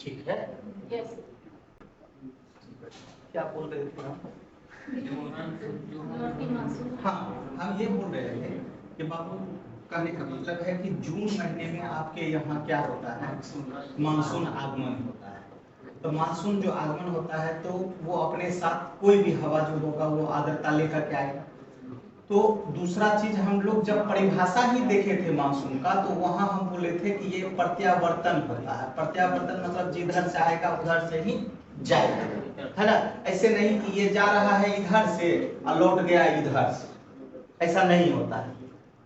ठीक है, क्या बोल रहे थे हम? हाँ, हम ये बोल रहे थे कि बाबू कहने का मतलब है कि जून महीने में आपके यहाँ क्या होता है, मानसून आगमन होता है। तो मानसून जो आगमन होता है तो वो अपने साथ कोई भी हवा जो होगा वो आर्द्रता लेकर के आएगा। तो दूसरा चीज हम लोग जब परिभाषा ही देखे थे मानसून का तो वहां हम बोले थे कि ये प्रत्यावर्तन होता है। प्रत्यावर्तन मतलब जिधर से आएगा उधर से ही जाएगा, है ना। ऐसे नहीं कि ये जा रहा है इधर से और लौट गया इधर से, ऐसा नहीं होता है।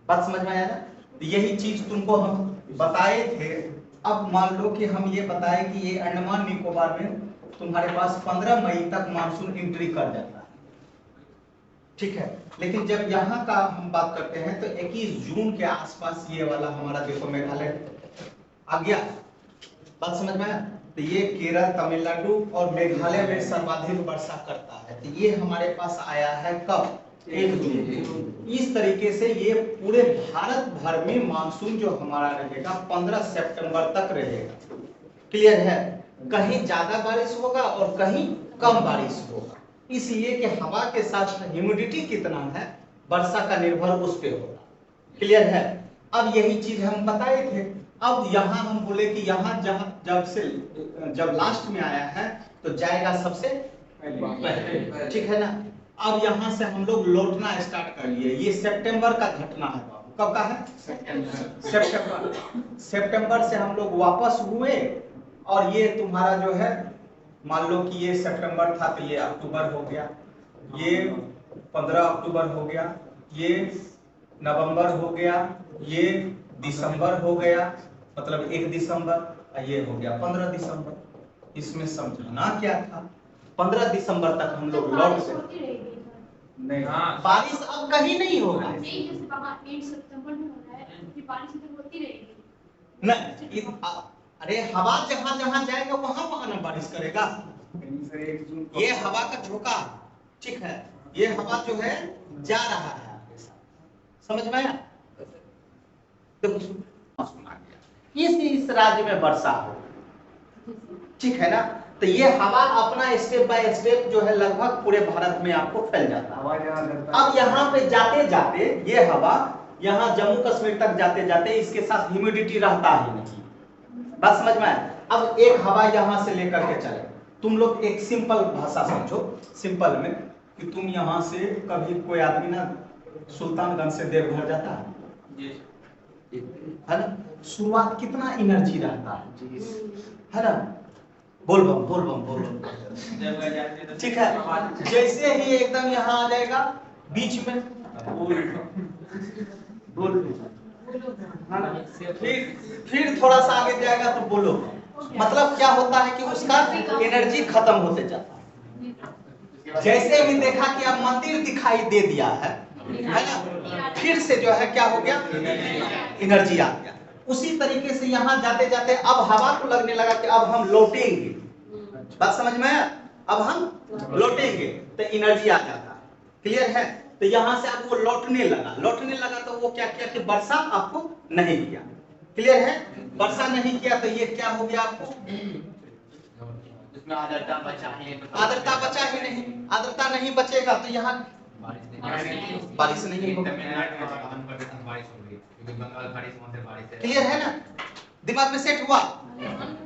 बात समझ में आया ना? तो यही चीज तुमको हम बताए थे। अब मान लो कि हम ये बताए कि ये अंडमान निकोबार में तुम्हारे पास 15 मई तक मानसून एंट्री कर जाता है, ठीक है। लेकिन जब यहाँ का हम बात करते हैं तो 21 जून के आसपास ये वाला हमारा देखो मेघालय आ गया। बात समझ में आया? तो ये केरल, तमिलनाडु और मेघालय में सर्वाधिक वर्षा करता है। तो ये हमारे पास आया है कब? 1 जून। इस तरीके से ये पूरे भारत भर में मानसून जो हमारा रहेगा 15 सितंबर तक रहेगा। क्लियर है? कहीं ज्यादा बारिश होगा और कहीं कम बारिश होगा, इसलिए कि हवा के साथ ह्यूमिडिटी कितना है वर्षा का निर्भर उस पे होगा। क्लियर है? अब यही चीज हम बताए थे। अब यहाँ हम बोले कि यहाँ जब लास्ट में आया है तो जाएगा सबसे पहले, ठीक है ना। अब यहाँ से हम लोग लौटना स्टार्ट कर लिए। ये सितंबर का घटना है बाबू। कब का है? सितंबर से हम लोग वापस हुए और ये तुम्हारा जो है मान लो कि ये सितंबर था तो ये अक्टूबर हो गया, ये 15 अक्टूबर हो गया, ये नवंबर हो गया, ये दिसंबर हो गया, मतलब 1 दिसंबर, ये हो गया 15 दिसंबर। इसमें समझना क्या था? 15 दिसंबर तक हम लोग लौट गए। नहीं, बारिश अब कहीं नहीं होगा। नहीं, अरे हवा जहां जहां जाएगा वहां वहां ना बारिश करेगा। ये हवा का झोंका, ठीक है, ये हवा जो है जा रहा है आपके साथ, समझ में आया? इस राज्य में वर्षा हो, ठीक है ना। तो ये हवा अपना स्टेप बाय स्टेप जो है लगभग पूरे भारत में आपको फैल जाता है। अब यहाँ पे जाते जाते ये हवा यहाँ जम्मू कश्मीर तक जाते जाते इसके साथ ह्यूमिडिटी रहता ही नहीं। बात समझ में आया? अब एक हवा यहाँ से लेकर के चले, तुम लोग एक सिंपल भाषा समझो, सिंपल में कि तुम यहाँ से कभी कोई आदमी ना सुल्तानगंज से देवघर जाता है ना, शुरुआत कितना एनर्जी रहता है ना। बोल बम, ठीक है। जैसे ही एकदम यहाँ आ जाएगा बीच में बोल, फिर थोड़ा सा आगे जाएगा तो बोलो। मतलब क्या होता है कि उसका एनर्जी खत्म होते जाता है। जैसे भी देखा कि अब मंदिर दिखाई दे दिया है ना, फिर से जो है क्या हो गया, एनर्जी आ गया। उसी तरीके से यहाँ जाते जाते अब हवा को लगने लगा कि अब हम लौटेंगे। बात समझ में आया? अब हम लौटेंगे तो एनर्जी आ जाता है। क्लियर है? तो यहाँ से अब वो लौटने लगा तो वो क्या किया कि वर्षा आपको नहीं किया। क्लियर है? वर्षा नहीं किया तो ये क्या हो गया आपको, इसमें आर्द्रता बचा ही नहीं। आर्द्रता नहीं बचेगा तो यहाँ बारिश नहीं होगी। क्लियर है ना? दिमाग में सेट हुआ?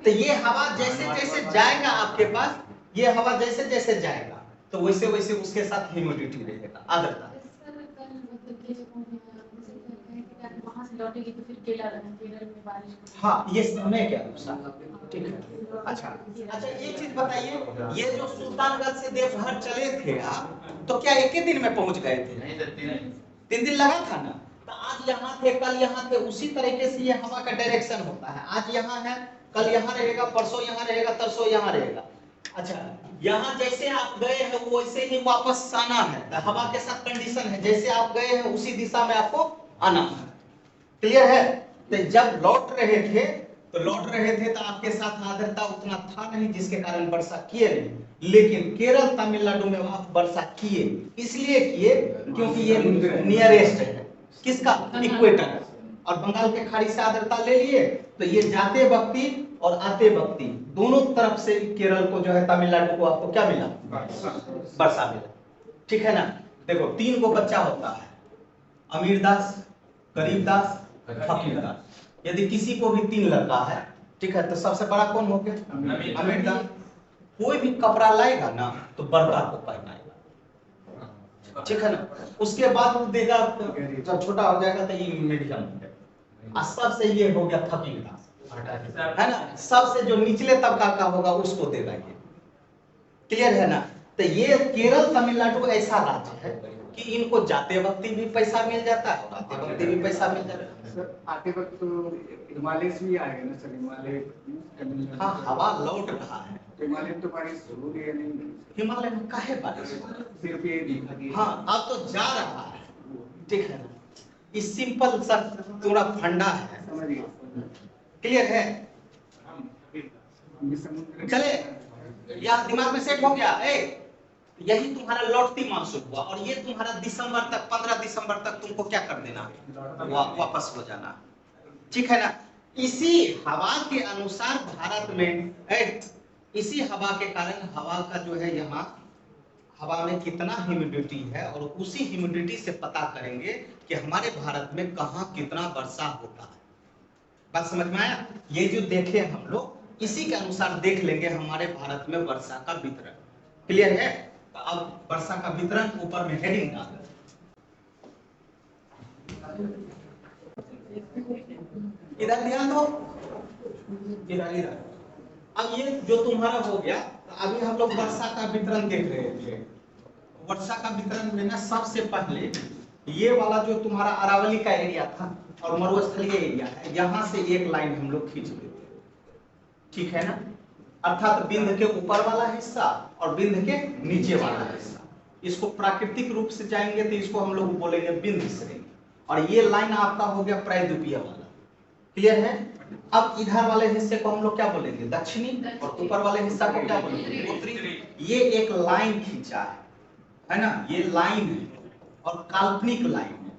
तो ये हवा जैसे जैसे जाएगा आपके पास, ये हवा जैसे जैसे जाएगा तो वैसे वैसे उसके साथ ह्यूमिडिटी रहेगा, आर्द्रता। हाँ, ये समय क्या ठीक है। अच्छा, एक चीज बताइए, ये जो सुल्तानगंज से देवघर चले थे आप, तो क्या एक ही दिन में पहुंच गए थे? नहीं, 3 दिन लगा था ना। तो आज यहाँ थे, कल यहाँ थे, उसी तरीके से ये हवा का डायरेक्शन होता है। आज यहाँ है, कल यहाँ रहेगा, परसों यहाँ रहेगा, तरसों यहाँ रहेगा। अच्छा, यहाँ जैसे आप गए हैं वैसे ही वापस आना है। तो हवा के साथ कंडीशन है, जैसे आप गए हैं उसी दिशा में आपको आना है। क्लियर है? तो जब लौट रहे थे तो आपके साथ आर्द्रता उतना था नहीं, जिसके कारण वर्षा किए नहीं। लेकिन केरल, तमिलनाडु में आप वर्षा किए, इसलिए किए क्योंकि ये नियरेस्ट है किसका, इक्वेटर। और बंगाल के खाड़ी से आर्द्रता ले लिए, तो ये जाते वक्ती और आते वक्ती दोनों तरफ से केरल को जो है तमिलनाडु को आपको क्या मिला? वर्षा मिला। ठीक है ना। देखो 3 गो बच्चा होता है, अमीर दास, गरीब दास, फकीर दास। यदि किसी को भी 3 लड़का है, ठीक है, तो सबसे बड़ा कौन हो गया? अमीर दास। कोई भी कपड़ा लाएगा ना तो बड़का को पहनाएगा, ठीक है ना। उसके बाद वो देगा, जब छोटा हो जाएगा तो ये मीडियम हो गया, सबसे ये हो गया फकीर दास, है ना। सबसे जो निचले तबका का होगा उसको देगा ये। क्लियर है ना। तो ये केरल तमिलनाडु ऐसा राज्य है कि इनको जाते वक्त भी पैसा मिल जाता है और आते वक्त भी पैसा मिल जाता है। सर आते वक्त तो हिमालय से भी आएगा ना सर, हिमालय। हाँ, हवा लौट रहा है। हिमालय में तो बारिश हो रही है नहीं? हिमालय में काहे बारिश हो रहा है? सिर्फ ये दिखा कि हाँ, अब तो जा रहा है, ठीक है ना। इस सिंपल सा थोड़ा फंडा है, समझ गए। क्लियर है। चले, यार दिमाग में सेट हो गया। यही तुम्हारा लौटती मानसून हुआ और ये तुम्हारा दिसंबर तक, 15 दिसंबर तक तुमको क्या कर देना, वापस हो जाना, ठीक है ना। इसी हवा के अनुसार भारत में, इसी हवा के कारण हवा का जो है यहाँ हवा में कितना ह्यूमिडिटी है, और उसी ह्यूमिडिटी से पता करेंगे कि हमारे भारत में कहाँ कितना वर्षा होता है। बात समझ में आया? ये जो देखे हम लोग, इसी के अनुसार देख लेंगे हमारे भारत में वर्षा का वितरण। क्लियर है। तो अब वर्षा का वितरण ऊपर में हेडिंग डाल, इधर ध्यान दो, इधर। अब ये जो तुम्हारा हो गया, तो अभी हम लोग वर्षा का वितरण देख रहे थे। वर्षा का वितरण में ना सबसे पहले ये वाला जो तुम्हारा अरावली का एरिया था और मरुस्थलीय एरिया है, यहाँ से एक लाइन हम लोग खींच लेते हैं, ठीक है ना। अर्थात बिंद के ऊपर वाला हिस्सा और बिंद के नीचे वाला हिस्सा, इसको प्राकृतिक रूप से जाएंगे तो इसको हम लोग बोलेंगे बिंद श्रेणी, और ये लाइन आपका हो गया प्रायद्वीपीय वाला। क्लियर है। अब इधर वाले हिस्से को हम लोग क्या बोलेंगे, दक्षिणी, और ऊपर वाले हिस्सा को क्या बोलेंगे, उत्तरी। ये एक लाइन खींचा है ना, ये लाइन है और काल्पनिक लाइन है,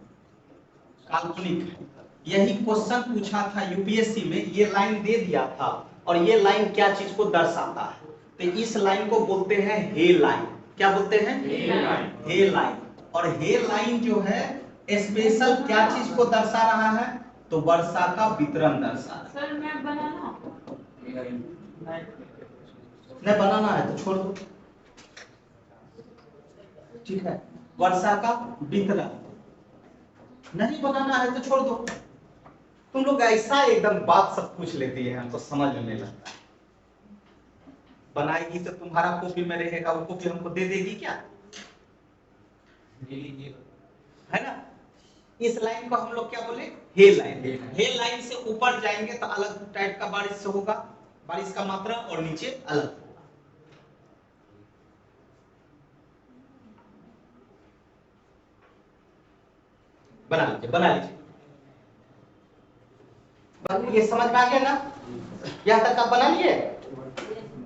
काल्पनिक है। यही क्वेश्चन पूछा था यूपीएससी में, ये लाइन दे दिया था, और ये लाइन क्या चीज को दर्शाता है, तो इस लाइन को बोलते हैं हे लाइन। क्या बोलते हैं, हे लाइन। और हे लाइन जो है स्पेशल क्या चीज को दर्शा रहा है, तो वर्षा का वितरण दर्शा रहा है। सर मैं बनाना नहीं बनाना है तो छोड़ दो, ठीक है। वर्षा का वितरण नहीं बनाना है तो छोड़ दो। तुम लोग ऐसा एकदम बात सब पूछ लेती है, हम तो समझ में नहीं लगता है। बनाएगी तो तुम्हारा कॉपी में रहेगा, वो कॉपी हमको दे देगी क्या, है ना। इस लाइन को हम लोग क्या बोले, हे लाइन। हे लाइन से ऊपर जाएंगे तो अलग टाइप का बारिश से होगा, बारिश का मात्रा, और नीचे अलग होगा। बना लीजिए, बना लीजिए। ये समझ में आ गया ना, यहाँ तक आप बना लिए।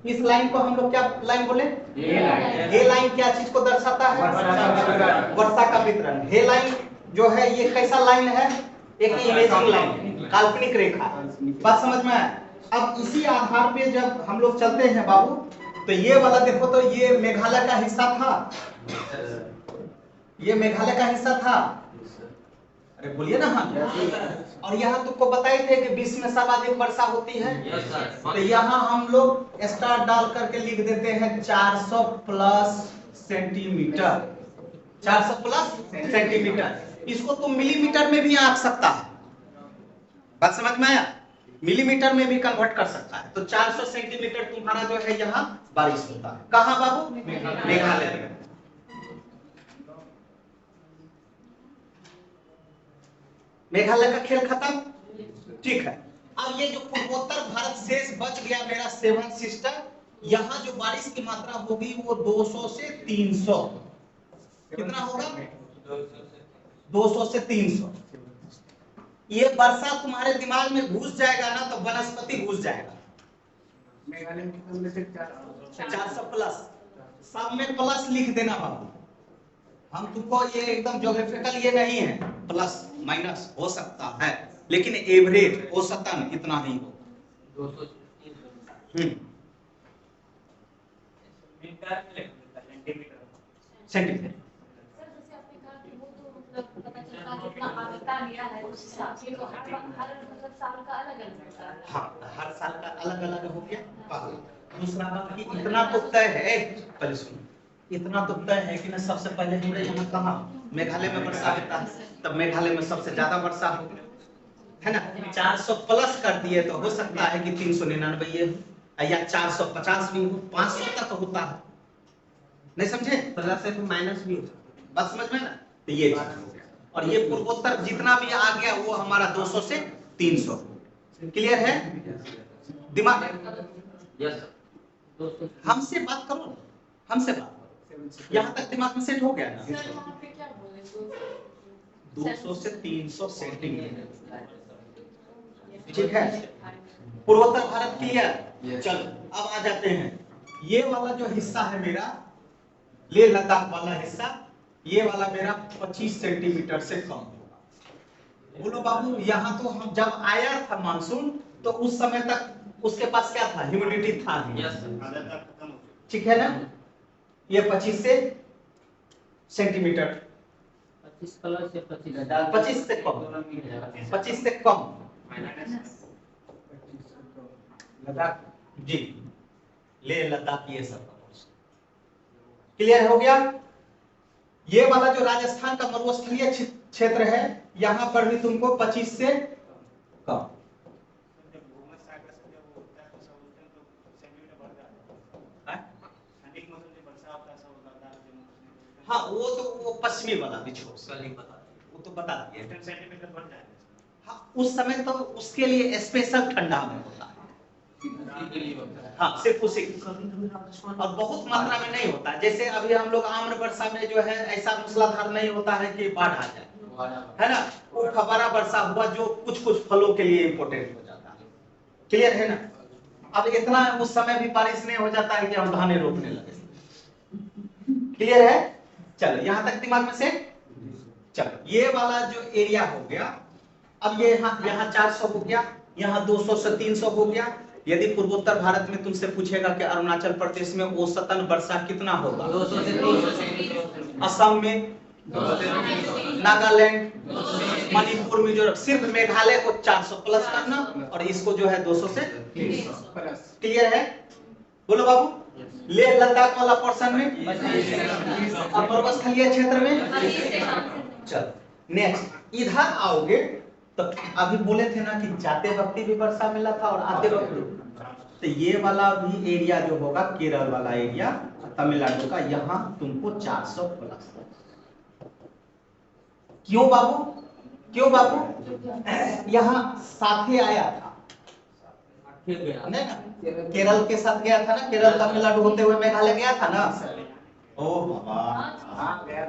इस लाइन को हम लोग क्या लाइन बोले, हे लाइन क्या चीज को दर्शाता है, वर्षा का वितरण। हे लाइन जो है ये कैसा लाइन है, एक इमेजिंग लाइन, काल्पनिक रेखा। बात समझ में आया। अब इसी आधार पे जब हम लोग चलते हैं बाबू, तो ये वाला देखो, तो ये मेघालय का हिस्सा था, ये मेघालय का हिस्सा था, अरे बोलिए ना। हाँ, और यहाँ तुमको बताए थे कि विश्व में सर्वाधिक वर्षा होती है, तो यहाँ हम लोग स्टार डाल करके लिख देते हैं 400 प्लस सेंटीमीटर, 400 प्लस सेंटीमीटर। इसको तुम मिलीमीटर में भी आंक सकता है। बात समझ में आया, मिलीमीटर में भी कन्वर्ट कर सकता है। तो 400 सेंटीमीटर तुम्हारा जो है यहाँ बारिश होता है। कहाँ बाबू, मेघालय में। मेघालय का खेल खत्म, ठीक है। अब ये जो पूर्वोत्तर भारत शेष बच गया मेरा 7 सिस्टर, यहाँ जो बारिश की मात्रा होगी वो 200 से 300, कितना होगा, 200 से 300। ये वर्षा तुम्हारे दिमाग में घुस जाएगा ना तो वनस्पति घुस जाएगा। मेघालय में से 400 प्लस, सब में प्लस लिख देना बाबू। हम तुमको ये एकदम ज्योग्राफिकल ये नहीं है, प्लस माइनस हो सकता है, लेकिन एवरेज औसतन इतना ही होगा। 200 सेंटीमीटर। सर जैसे आपने कहा कि वो तो मतलब पता चलता है कितना आवता लिया है उस हिसाब से, तो हर मतलब साल का अलग अलग होता है। हाँ, हर साल का अलग अलग हो गया। दूसरा बात कि इतना तो तय है, पहले सुनो, इतना तो तय है कि ना सबसे पहले हमारे यहाँ कहाँ मेघालय में वर्षा होता है, तब मेघालय में सबसे ज्यादा वर्षा हो, है ना। 400 प्लस कर दिए तो हो सकता है कि 399 ये हो, या 450 भी हो, 500 तक होता है, नहीं समझे? प्लस है तो माइनस भी हो सकता है। बात समझ में ना? तो ये चीज हो गया। और ये पूर्वोत्तर जितना भी आ गया वो हमारा 200 से 300। क्लियर है? दिमाग यस सर। 200 हमसे बात करो, हमसे बात करो, यहाँ तक दिमाग में सेट हो गया ना? सर वहाँ पे क्या बोले 200 से 300 सेंटीमीटर, ठीक है। पूर्वोत्तर भारत क्लियर। चलो अब आ जाते हैं, ये वाला जो हिस्सा है मेरा लेह लद्दाख वाला हिस्सा, ये वाला मेरा 25 सेंटीमीटर से कम होगा। बोलो बाबू, यहाँ तो हम जब आया था मानसून तो उस समय तक उसके पास क्या था, ह्यूमिडिटी था ही। Yes sir. ठीक है ना। ये 25 से सेंटीमीटर, 25 प्लस या 25 25 से कम, 25 से कम लद्दाख जी, लेह लद्दाख ये सब क्लियर हो गया। ये वाला जो राजस्थान का मरुस्थलीय क्षेत्र है, यहाँ पर भी तुमको 25 से कम। हाँ वो पश्चिमी वाला विक्षोभ वो तो बता दिए। हाँ उस समय तो उसके लिए स्पेशल ठंडा में होता है। हाँ सिर्फ उसी, और बहुत मात्रा में नहीं होता। जैसे अभी हम लोग आम्र वर्षा में जो है ऐसा मूसलाधार नहीं होता है कि बाढ़ आ जाए, है ना। वो फव्वारा वर्षा हुआ जो कुछ कुछ फलों के लिए इम्पोर्टेंट हो जाता है। क्लियर है ना। अब इतना उस समय भी बारिश नहीं हो जाता है कि हम धाने रोपने लगे। क्लियर है। चलो यहाँ तक दिमाग में से। चलो ये वाला जो एरिया हो गया, अब ये यहाँ 400 हो गया, यहाँ 200 से 300 हो गया। यदि पूर्वोत्तर भारत में तुमसे पूछेगा कि अरुणाचल प्रदेश में औसतन वर्षा कितना होगा, 200 से 300। असम में, नागालैंड, मणिपुर, मिजोरम, सिर्फ मेघालय को 400 प्लस करना और इसको जो है 200 से 300 प्लस। क्लियर है। बोलो बाबू, लेह लद्दाख वाला पोर्शन में और पर्वतस्थलीय क्षेत्र में। चलो नेक्स्ट इधर आओगे तो अभी बोले थे ना कि जाते वक्त भी वर्षा मिला था और आते वक्त, तो ये वाला भी एरिया जो होगा केरल वाला एरिया तमिलनाडु का, यहाँ तुमको 400 प्लस। क्यों बाबू, क्यों बाबू, यहाँ साथे आया था नहीं ना, केरल के साथ गया था ना, केरल तमिलनाडु होते हुए मेघालय गया था ना। ओ बाबा, हाँ गया।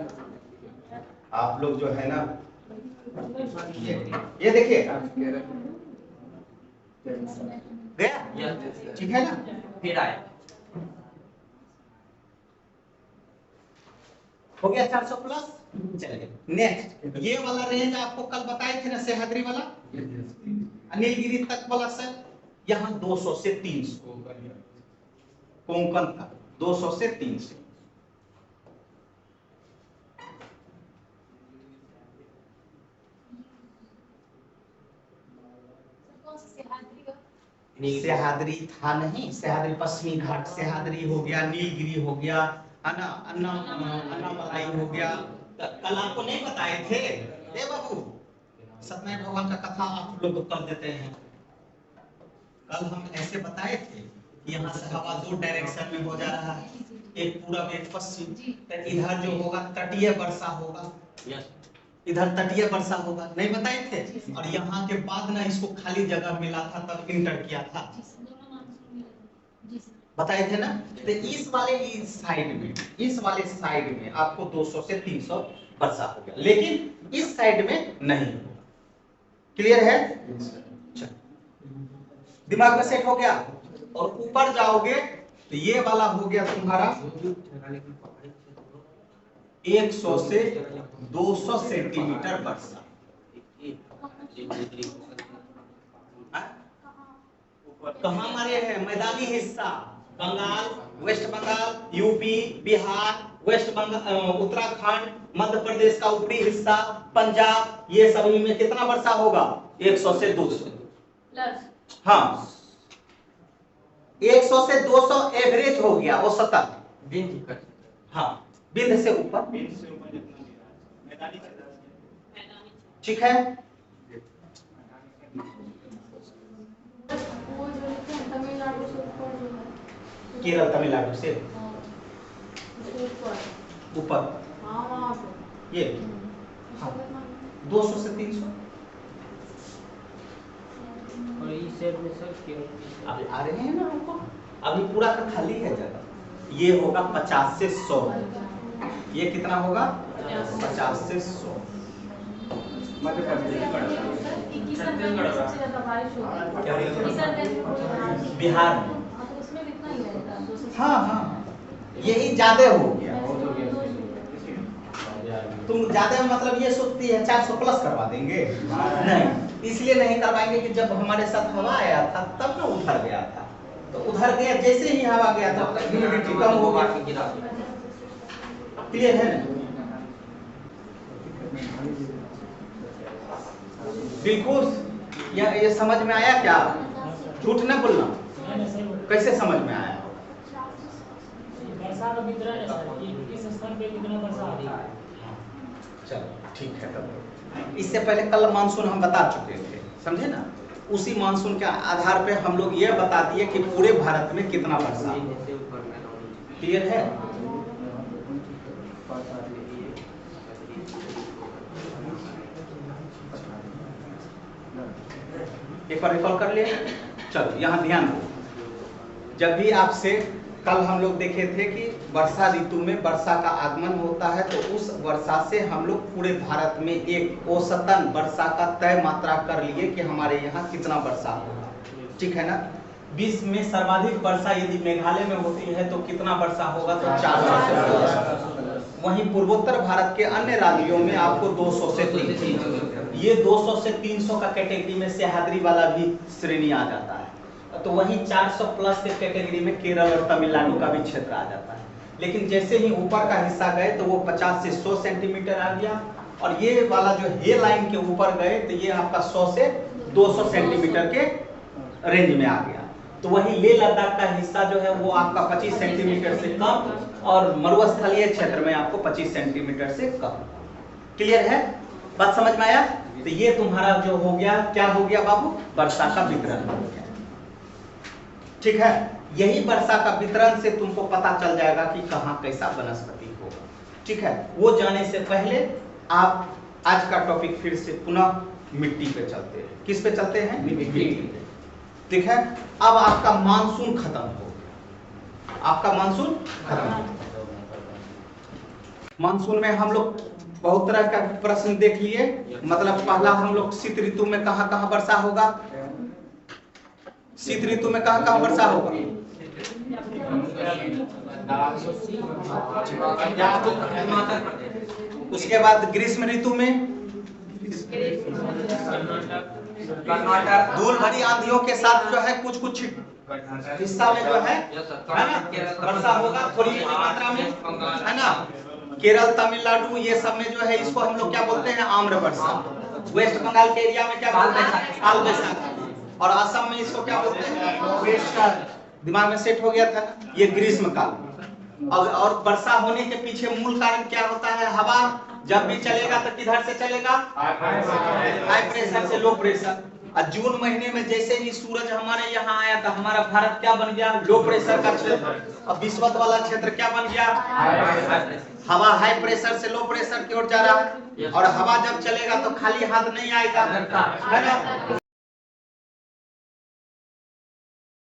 आप लोग जो है ना, ये देखिए गया, ठीक है ना। फिर आए हो गया 400 प्लस। चलिए नेक्स्ट, ये वाला रेंज आपको कल बताए थे ना, सह्याद्री वाला, नीलगिरी तक वाला सर, यहाँ 200 से 300, कोंकण तक 200 से 300। सह्याद्री था नहीं, सह्याद्री पश्चिमी घाट सह्याद्री हो गया, नीलगिरी हो गया, है ना, अन्नामलाई हो गया। कल आपको नहीं बताए थे ए बाबू, सत्यनारायण भगवान का कथा आप लोग कर देते हैं। कल हम ऐसे बताए थे कि यहाँ से हवा 2 डायरेक्शन में हो जा रहा है, एक पूरब एक पश्चिम। तो इधर जो होगा तटीय वर्षा होगा, इधर तटीय वर्षा होगा, नहीं बताए थे। और यहाँ के बाद ना इसको खाली जगह मिला था तब इंटर किया था, बताए थे ना। तो इस वाले साइड में आपको 200 से 300 वर्षा हो गया, लेकिन इस साइड में नहीं। क्लियर है। दिमाग में सेट हो गया। और ऊपर जाओगे तो ये वाला हो गया तुम्हारा 100 से 200 सेंटीमीटर वर्षा। हाँ? कहाँ मरे हैं? मैदानी हिस्सा Bengal, West Bengal, UP, Bihar, West Bengal, Uttarakhand, Madhya Pradesh का ऊपरी हिस्सा, पंजाब, ये सभी में कितना वर्षा होगा? 100 से 200 प्लस। हाँ, 100 से 200 एवरेज हो गया, वो 70। हाँ, बिंद से ऊपर, ठीक है। वो जो लिखते हैं तमिलनाडु से ऊपर जो है, केरल तमिलनाडु से हाँ, उससे ऊपर। ऊपर हाँ वहाँ पे। ये उसका कितना? 200 से 300। और इस साइड में सर केवल अभी आ रहे हैं ना हमको, अभी पूरा का खाली है जगह। ये होगा 50 से 100। ये कितना होगा? 50 से 100। मध्य प्रदेश। किशनगंज में सबसे ज्यादा बारिश होगी। किशनगंज में कोई बारिश। बिहार में। हाँ, तो उसमें भी इतना ही रहेगा, 200 से। हाँ हाँ, यही ज्यादा हो गया। तुम ज्यादा मतलब ये सोचती है 400 प्लस करवा देंगे? नहीं, इसलिए नहीं करवाएंगे कि जब हमारे साथ हवा आया था तब ना उधर गया था, तो उधर गया, जैसे ही हवा गया था ह्यूमिडिटी कम हो गया। क्लियर है ना? बिल्कुल। ये समझ में आया क्या? झूठ न बोलना। कैसे समझ में आया? वर्षा का वितरण है सर, कि किस स्तर पे कितना वर्षा होता है। चलो ठीक है। तब इससे पहले कल मानसून हम बता चुके थे, समझे ना? उसी मानसून के आधार पे हम लोग ये बता दिए कि पूरे भारत में कितना वर्षा होगा। क्लियर है? एक बार रिकॉल कर लिया। चलो यहाँ ध्यान दो। जब भी आपसे कल हम लोग देखे थे कि वर्षा ऋतु में वर्षा का आगमन होता है, तो उस वर्षा से हम लोग पूरे भारत में एक औसतन वर्षा का तय मात्रा कर लिए कि हमारे यहाँ कितना वर्षा होगा। ठीक है ना? विश्व में सर्वाधिक वर्षा यदि मेघालय में होती है तो कितना वर्षा होगा? तो 400 से 500। वहीं पूर्वोत्तर भारत के अन्य राज्यों में आपको 200 से 300। ये 200 से 300 का कैटेगरी में सह्याद्री वाला भी श्रेणी आ जाता है। तो वहीं 400 प्लस के कैटेगरी में केरल और तमिलनाडु का भी क्षेत्र आ जाता है। लेकिन जैसे ही ऊपर का हिस्सा गए तो वो 50 से 100 सेंटीमीटर आ गया, और ये वाला जो हे लाइन के ऊपर गए तो ये आपका 100 से 200 सेंटीमीटर के रेंज में आ गया। तो वही लेह लद्दाख का हिस्सा जो है वो आपका 25 सेंटीमीटर से कम, और मरुस्थलीय क्षेत्र में आपको 25 सेंटीमीटर से कम। क्लियर है? बात समझ में आया? तो ये तुम्हारा जो हो गया, क्या हो गया बाबू? वर्षा का वितरण हो गया। ठीक है? यही वर्षा का वितरण से तुमको पता चल जाएगा कि कहाँ कैसा वनस्पति होगा। ठीक है? वो जाने से पहले आप आज का टॉपिक फिर से पुनः मिट्टी पे चलते हैं। किस पे चलते हैं? मिट्टी पे। ठीक है? अब आपका मानसून खत्म हो गया। आपका मानसून खत्म। मानसून में हम लोग बहुत तरह का प्रश्न देख लिए। मतलब पहला हम लोग शीत ऋतु में कहाँ कहाँ वर्षा होगा? शीत ऋतु में कहाँ कहाँ वर्षा होगा? उसके बाद ग्रीष्म ऋतु में धूल भरी आंधियों के साथ जो है कुछ कुछ हिस्सा में जो है ना वर्षा होगा, थोड़ी मात्रा में, है ना? केरल तमिलनाडु ये सब में जो है इसको हम लोग क्या बोलते हैं? आम्र वर्षा। वेस्ट बंगाल के एरिया में क्या बोलते हैं? काल वैशाखी। और असम में इसको क्या बोलते हैं? दिमाग में सेट हो गया था। ये ग्रीष्म काल। और वर्षा होने के पीछे मूल कारण क्या होता है? हवा जब भी चलेगा तो किधर से चलेगा? हाई प्रेशर से लो प्रेशर। और जून महीने में जैसे ही सूरज हमारे यहाँ आया तो हमारा भारत क्या बन गया? लो प्रेशर का क्षेत्र। और विश्वत वाला क्षेत्र क्या बन गया? हवा हाई प्रेशर से लो प्रेशर की ओर जा रहा है। और हवा जब चलेगा तो खाली हाथ नहीं आएगा, है ना?